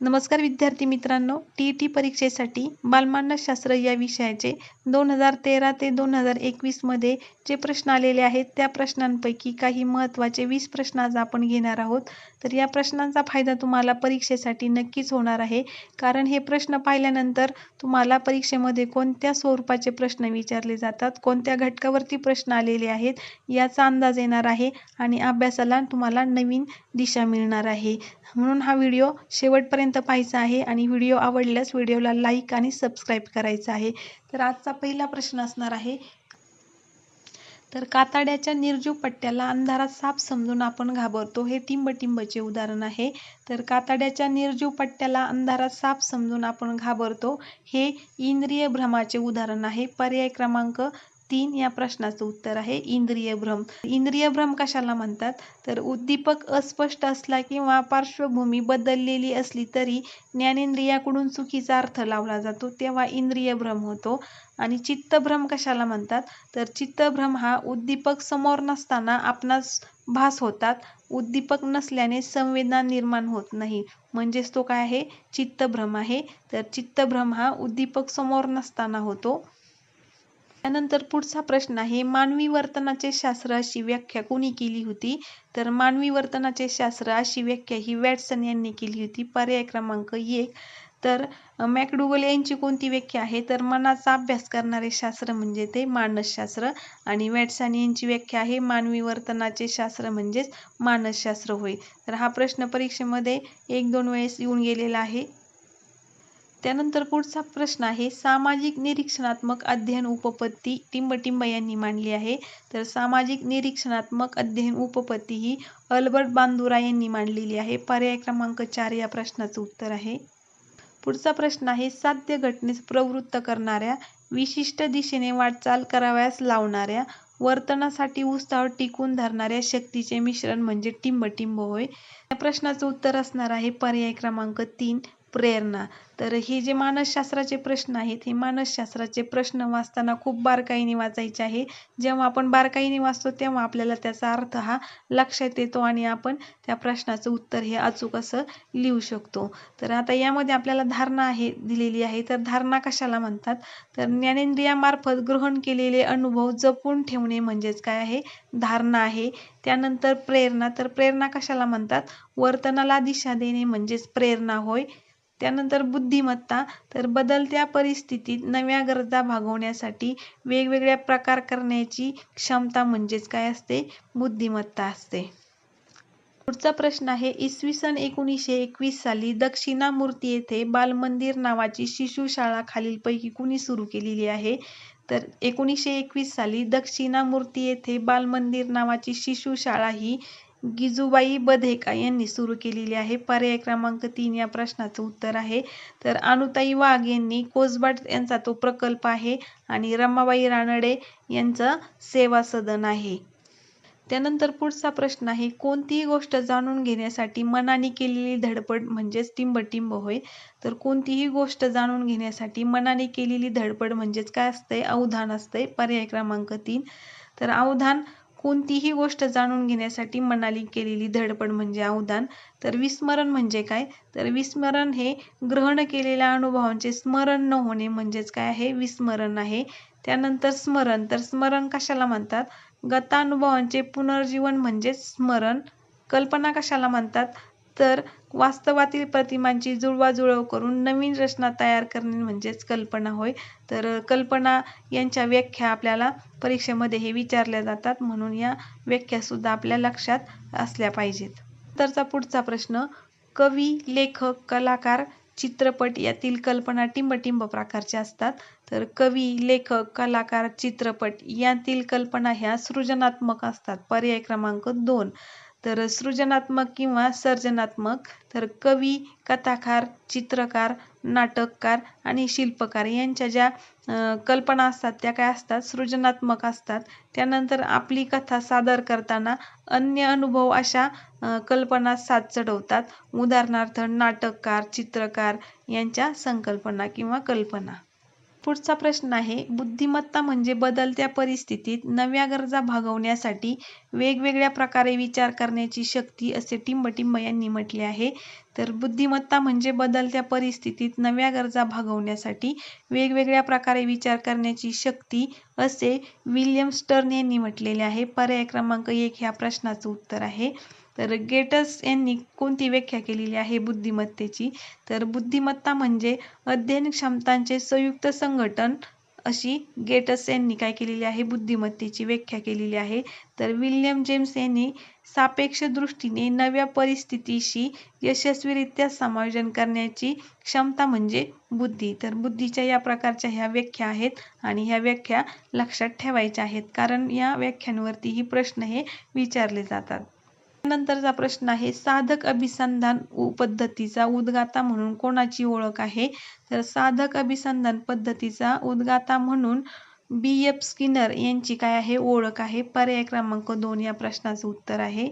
नमस्कार विद्यार्थी मित्रांनो, टी परीक्षेसाठी बालमानसशास्त्र या विषयाचे 2013 ते 2021 मध्ये जे प्रश्न आलेले आहेत त्या प्रश्नांपैकी काही महत्त्वाचे 20 प्रश्न आज आपण घेणार आहोत. तर या प्रश्नांचा फायदा तुम्हाला परीक्षेसाठी नक्कीच होणार आहे, कारण हे प्रश्न पाहिल्यानंतर तुम्हाला परीक्षेमध्ये कोणत्या स्वरूपाचे प्रश्न विचारले जातात, कोणत्या घटकावरती प्रश्न आलेले आहेत याचा अंदाज येणार आहे आणि अभ्यासाला तुम्हाला नवीन दिशा मिळणार आहे. म्हणून हा व्हिडिओ शेवटपर्यंत पाहायचा आहे आणि व्हिडिओ आवडल्यास व्हिडिओला लाईक आणि सबस्क्राईब करायचं आहे. तर आजचा पहिला प्रश्न असणार आहे, तर कातड्याच्या निर्जीव पट्ट्याला अंधारात साप समजून आपण घाबरतो, हे टिंबटिंबचे उदाहरण आहे. तर कातड्याच्या निर्जीव पट्ट्याला अंधारात साप समजून आपण घाबरतो हे इंद्रिय भ्रमाचे उदाहरण आहे. पर्याय क्रमांक 3 या प्रश्नाचं उत्तर आहे इंद्रिय भ्रम. इंद्रिय भ्रम कशाला म्हणतात, तर उद्दीपक अस्पष्ट असला किंवा पार्श्वभूमी बदललेली असली तरी ज्ञानेंद्रियाकडून चुकीचा अर्थ लावला जातो, तेव्हा इंद्रिय भ्रम होतो. आणि चित्तभ्रम कशाला म्हणतात, तर चित्तभ्रम हा उद्दीपक समोर नसताना आपणास भास होतात, उद्दीपक नसल्याने संवेदना निर्माण होत नाही, म्हणजेच तो काय आहे, चित्तभ्रम आहे. तर चित्तभ्रम हा उद्दीपक समोर नसताना होतो. त्यानंतर पुढचा प्रश्न आहे, मानवी वर्तनाचे शास्त्र अशी व्याख्या कोणी केली होती, तर मानवी वर्तनाचे शास्त्र अशी व्याख्या ही वॅटसन यांनी केली होती. पर्याय क्रमांक 1. तर मॅकडुगल यांची कोणती व्याख्या आहे, तर मनाचा अभ्यास करणारे शास्त्र म्हणजे ते मानसशास्त्र. आणि वॅटसन यांची व्याख्या आहे मानवी वर्तनाचे शास्त्र म्हणजेच मानसशास्त्र होय. तर हा प्रश्न परीक्षेमध्ये 1-2 वेळेस येऊन गेलेला आहे. त्यानंतर पुढचा प्रश्न आहे, सामाजिक निरीक्षणात्मक अध्ययन उपपत्ती टिंबटिंब यांनी मांडली आहे. तर सामाजिक निरीक्षणात्मक अध्ययन उपपत्ती ही अल्बर्ट बांदुरा यांनी मांडलेली आहे. पर्याय क्रमांक 4 या प्रश्नाचं उत्तर आहे. पुढचा प्रश्न आहे, साध्य घटनेस प्रवृत्त करणाऱ्या, विशिष्ट दिशेने वाटचाल करावयास लावणाऱ्या, वर्तनासाठी उत्साह टिकून धरणाऱ्या शक्तीचे मिश्रण म्हणजे टिंबटिंब होय. या प्रश्नाचं उत्तर असणार आहे पर्याय क्रमांक 3 प्रेरणा. तर हे जे मानसशास्त्राचे प्रश्न आहेत, हे मानसशास्त्राचे प्रश्न वाचताना खूप बारकाईने वाचायचे आहे. जेव्हा आपण बारकाईने वाचतो तेव्हा आपल्याला त्याचा अर्थ हा लक्षात येतो आणि आपण त्या प्रश्नाचं उत्तर हे अचूक असं लिहू शकतो. तर आता यामध्ये आपल्याला धारणा आहे दिलेली आहे. तर धारणा कशाला म्हणतात, तर ज्ञानेंद्रियामार्फत ग्रहण केलेले अनुभव जपून ठेवणे म्हणजेच काय आहे, धारणा आहे. त्यानंतर प्रेरणा, तर प्रेरणा कशाला म्हणतात, वर्तनाला दिशा देणे म्हणजेच प्रेरणा होय. त्यानंतर बुद्धिमत्ता, तर बदलत्या परिस्थितीत नव्या गरजा भागवण्यासाठी वेगवेगळ्या प्रकार करण्याची क्षमता म्हणजेच काय असते, बुद्धिमत्ता असते. पुढचा प्रश्न आहे, इसवी सन 1921 साली दक्षिणामूर्ती येथे बालमंदिर नावाची शिशुशाळा खालीलपैकी कुणी सुरू केलेली आहे, तर 1921 साली दक्षिणामूर्ती येथे बालमंदिर नावाची शिशुशाळा ही गिजूबाई बधेका यांनी सुरू केलेली आहे. पर्याय क्रमांक 3 या प्रश्नाचं उत्तर आहे. तर अनुताई वाघ यांनी कोसबाट यांचा तो प्रकल्प आहे आणि रमाबाई रानडे यांचं सेवा सदन आहे. त्यानंतर पुढचा प्रश्न आहे, कोणतीही गोष्ट जाणून घेण्यासाठी मनाने केलेली धडपड म्हणजेच टिंबटिंब होय. तर कोणतीही गोष्ट जाणून घेण्यासाठी मनाने केलेली धडपड म्हणजेच काय असते, अवधान असते. पर्याय क्रमांक 3. तर अवधान, कोणतीही गोष्ट जाणून घेण्यासाठी मनाने केलेली धडपड म्हणजे अवधान. तर विस्मरण म्हणजे काय, तर विस्मरण हे ग्रहण केलेल्या अनुभवांचे स्मरण न होणे म्हणजेच काय आहे, विस्मरण आहे. त्यानंतर स्मरण, तर स्मरण कशाला म्हणतात, गतानुभवांचे पुनर्जीवन म्हणजे स्मरण. कल्पना कशाला म्हणतात, तर वास्तवातील प्रतिमांची जुळवाजुळव करून नवीन रचना तयार करणे म्हणजेच कल्पना होय. तर कल्पना यांच्या व्याख्या आपल्याला परीक्षेमध्ये हे विचारल्या जातात, म्हणून या व्याख्या सुद्धा आपल्या लक्षात असल्या पाहिजेत. नंतरचा पुढचा प्रश्न, कवी, लेखक, कलाकार, चित्रपट यातील कल्पना टिंबटिंब प्रकारच्या असतात. तर कवी, लेखक, कलाकार, चित्रपट यातील कल्पना ह्या सृजनात्मक असतात. पर्याय क्रमांक 2. तर सृजनात्मक किंवा सर्जनात्मक, तर कवी, कथाकार, चित्रकार, नाटककार आणि शिल्पकार यांच्या ज्या कल्पना असतात त्या काय असतात, सृजनात्मक असतात. त्यानंतर आपली कथा सादर करताना अन्य अनुभव अशा कल्पना साथ चढवतात. उदाहरणार्थ नाटककार, चित्रकार यांच्या संकल्पना किंवा कल्पना. पुढचा प्रश्न आहे, बुद्धिमत्ता म्हणजे बदलत्या परिस्थितीत नव्या गरजा भागवण्यासाठी वेगवेगळ्या प्रकारे विचार करण्याची शक्ती असे टिंबटिंब यांनी म्हटले आहे. तर बुद्धिमत्ता म्हणजे बदलत्या परिस्थितीत नव्या गरजा भागवण्यासाठी वेगवेगळ्या प्रकारे विचार करण्याची शक्ती, असे विल्यम स्टर्न यांनी म्हटलेले आहे. पर्याय क्रमांक 1 ह्या प्रश्नाचं उत्तर आहे. तर गेट्स यांनी कोणती व्याख्या केलेली आहे बुद्धिमत्तेची? तर बुद्धिमत्ता म्हणजे अध्ययन क्षमतांचे संयुक्त संघटन, अशी गेट्स यांनी काय केलेली आहे बुद्धिमत्तेची व्याख्या केलेली आहे. तर विल्यम जेम्स यांनी सापेक्ष दृष्टीने नव्या परिस्थितीशी यशस्वीरित्या समायोजन करण्याची क्षमता म्हणजे बुद्धी. तर बुद्धीच्या या प्रकारच्या ह्या व्याख्या आहेत आणि ह्या व्याख्या लक्षात ठेवायच्या आहेत, कारण या व्याख्यांवरती ही प्रश्न हे विचारले जातात. नंतरचा प्रश्न आहे, साधक अभिसंधान पद्धतीचा उद्गाता म्हणून कोणाची ओळख आहे? तर साधक अभिसंधान पद्धतीचा उद्गाता म्हणून B.F. स्किनर यांची काय आहे ओळख आहे. पर्याय क्रमांक 2 या प्रश्नाचं उत्तर आहे.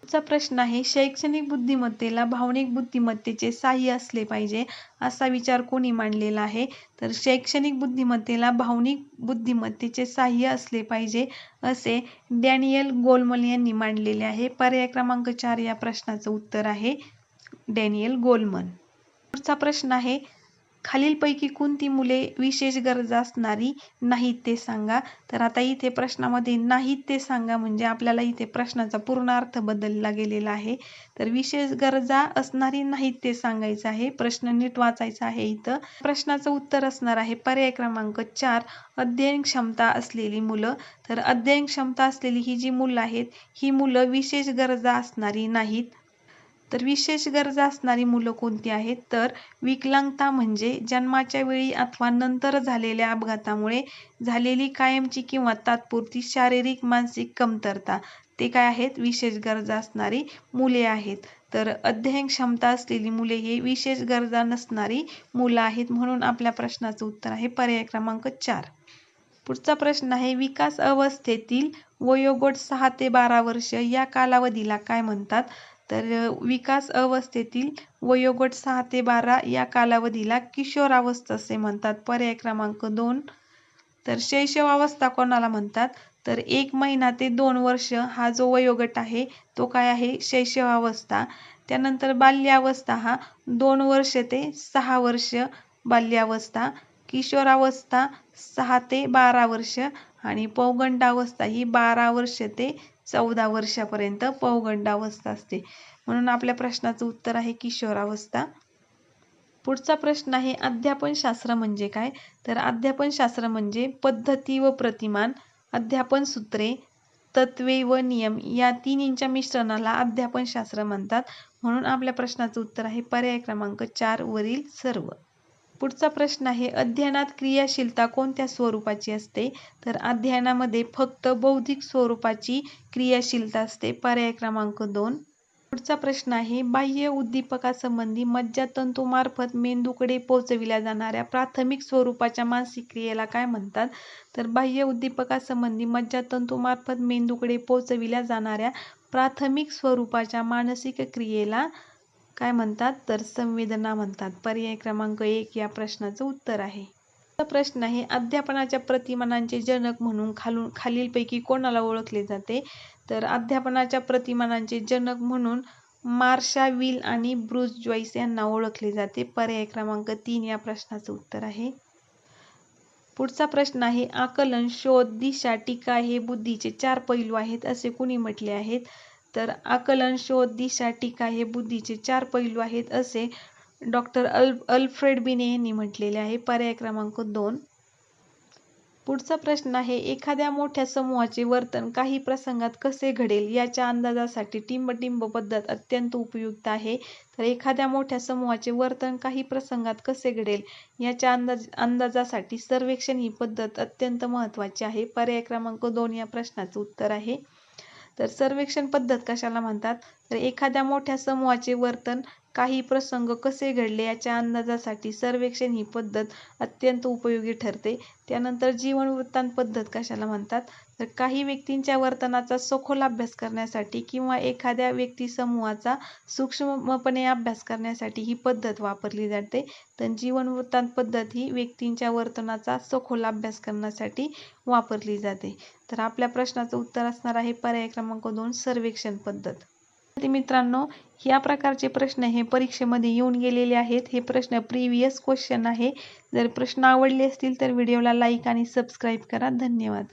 पुढचा प्रश्न आहे, शैक्षणिक बुद्धिमत्तेला भावनिक बुद्धिमत्तेचे साह्य असले पाहिजे असा विचार कोणी मांडलेला आहे? तर शैक्षणिक बुद्धिमत्तेला भावनिक बुद्धिमत्तेचे साह्य असले पाहिजे असे डॅनियल गोलमन यांनी मांडलेले आहे. पर्याय क्रमांक 4 या प्रश्नाचं उत्तर आहे डॅनियल गोलमन. पुढचा प्रश्न आहे, खालीलपैकी कोणती मुले विशेष गरजा असणारी नाहीत ते सांगा. तर आता इथे प्रश्नामध्ये नाहीत ते सांगा म्हणजे आपल्याला इथे प्रश्नाचा पूर्ण अर्थ बदलला गेलेला आहे. तर विशेष गरजा असणारी नाहीत ते सांगायचं आहे. प्रश्न नीट वाचायचा आहे. इथं प्रश्नाचं उत्तर असणार आहे पर्याय क्रमांक 4 अध्ययन क्षमता असलेली मुलं. तर अध्ययन क्षमता असलेली ही जी मुलं आहेत ही मुलं विशेष गरजा असणारी नाहीत. तर विशेष गरजा असणारी मुलं कोणती आहेत? तर विकलांगता म्हणजे जन्माच्या वेळी अथवा नंतर झालेल्या अपघातामुळे झालेली कायमची किंवा तात्पुरती शारीरिक मानसिक कमतरता, ते काय आहेत? विशेष गरजा असणारी मुले आहेत. तर अध्ययन क्षमता असलेली मुले हे विशेष गरजा नसणारी मुलं आहेत, म्हणून आपल्या प्रश्नाचं उत्तर आहे पर्याय क्रमांक 4. पुढचा प्रश्न आहे, विकास अवस्थेतील वयोगट 6 ते 12 वर्ष या कालावधीला काय म्हणतात? तर विकास अवस्थेतील वयोगट 6 ते 12 या कालावधीला किशोरावस्था असे म्हणतात. पर्याय क्रमांक 2. तर शैशवावस्था कोणाला म्हणतात? तर 1 महिना ते 2 वर्ष हा जो वयोगट आहे तो काय आहे? शैशवावस्था. त्यानंतर बाल्यावस्था हा 2 वर्ष ते 6 वर्ष बाल्यावस्था. किशोरावस्था 6 ते 12 वर्ष आणि पौगंडावस्था ही 12 वर्ष ते 14 वर्षापर्यंत पौगंडावस्था असते, म्हणून आपल्या प्रश्नाचं उत्तर आहे किशोरावस्था. पुढचा प्रश्न आहे, अध्यापनशास्त्र म्हणजे काय? तर अध्यापनशास्त्र म्हणजे पद्धती व प्रतिमान, अध्यापन सूत्रे, तत्वे व नियम या तिन्हींच्या मिश्रणाला अध्यापनशास्त्र म्हणतात, म्हणून आपल्या प्रश्नाचं उत्तर आहे पर्याय क्रमांक 4 वरील सर्व. पुढचा प्रश्न आहे, अध्ययनात क्रियाशीलता कोणत्या स्वरूपाची असते? तर अध्ययनामध्ये फक्त बौद्धिक स्वरूपाची क्रियाशीलता असते. पर्याय क्रमांक 2. पुढचा प्रश्न आहे, बाह्य उद्दीपकासंबंधी मज्जातंतूमार्फत मेंदूकडे पोहोचविल्या जाणाऱ्या प्राथमिक स्वरूपाच्या मानसिक क्रियेला काय म्हणतात? तर बाह्य उद्दीपकासंबंधी मज्जातंतूमार्फत मेंदूकडे पोहोचविल्या जाणाऱ्या प्राथमिक स्वरूपाच्या मानसिक क्रियेला काय म्हणतात? तर संवेदना म्हणतात. पर्याय क्रमांक 1 या प्रश्नाचं उत्तर आहे. प्रश्न आहे, अध्यापनाच्या प्रतिमानांचे जनक म्हणून खालीलपैकी कोणाला ओळखले जाते? तर अध्यापनाच्या प्रतिमानांचे जनक म्हणून मार्शा विल आणि ब्रूस जॉईस यांना ओळखले जाते. पर्याय क्रमांक 3 या प्रश्नाचं उत्तर आहे. पुढचा प्रश्न आहे, आकलन, शोध, दिशा, टीका हे बुद्धीचे 4 पैलू आहेत असे कुणी म्हटले आहेत? तर आकलन, शोध, दिशा, टीका हे बुद्धीचे 4 पैलू आहेत असे डॉक्टर अल्फ्रेड बिने यांनी म्हटलेले आहे. पर्याय क्रमांक 2. पुढचा प्रश्न आहे, एखाद्या मोठ्या समूहाचे वर्तन काही प्रसंगात कसे घडेल याच्या अंदाजासाठी टिंब-टिंब पद्धत अत्यंत उपयुक्त आहे. तर एखाद्या मोठ्या समूहाचे वर्तन काही प्रसंगात कसे घडेल याच्या अंदाजासाठी सर्वेक्षण ही पद्धत अत्यंत महत्त्वाची आहे. पर्याय क्रमांक 2 या प्रश्नाचं उत्तर आहे. तर सर्वेक्षण पद्धत कशाला म्हणतात? तर एखाद्या मोठ्या समूहाचे वर्तन काही प्रसंग कसे घडले याच्या अंदाजासाठी सर्वेक्षण ही पद्धत अत्यंत उपयोगी ठरते. त्यानंतर जीवन वृत्तांत पद्धत कशाला म्हणतात? तर काही व्यक्तींच्या वर्तनाचा सखोल अभ्यास करण्यासाठी किंवा एखाद्या व्यक्ती समूहाचा सूक्ष्मपणे अभ्यास करण्यासाठी ही पद्धत वापरली जाते. तर जीवन वृत्तांत पद्धत ही व्यक्तींच्या वर्तनाचा सखोल अभ्यास करण्यासाठी वापरली जाते. तर आपल्या प्रश्नाचं उत्तर असणार आहे पर्याय क्रमांक 2 सर्वेक्षण पद्धत. विद्यार्थी मित्रांनो, या प्रकारचे प्रश्न हे परीक्षेमध्ये येऊन गेलेले आहेत. हे प्रश्न प्रिव्हियस क्वेश्चन आहे. जर प्रश्न आवडले असतील तर व्हिडिओला लाईक आणि सबस्क्राईब करा. धन्यवाद.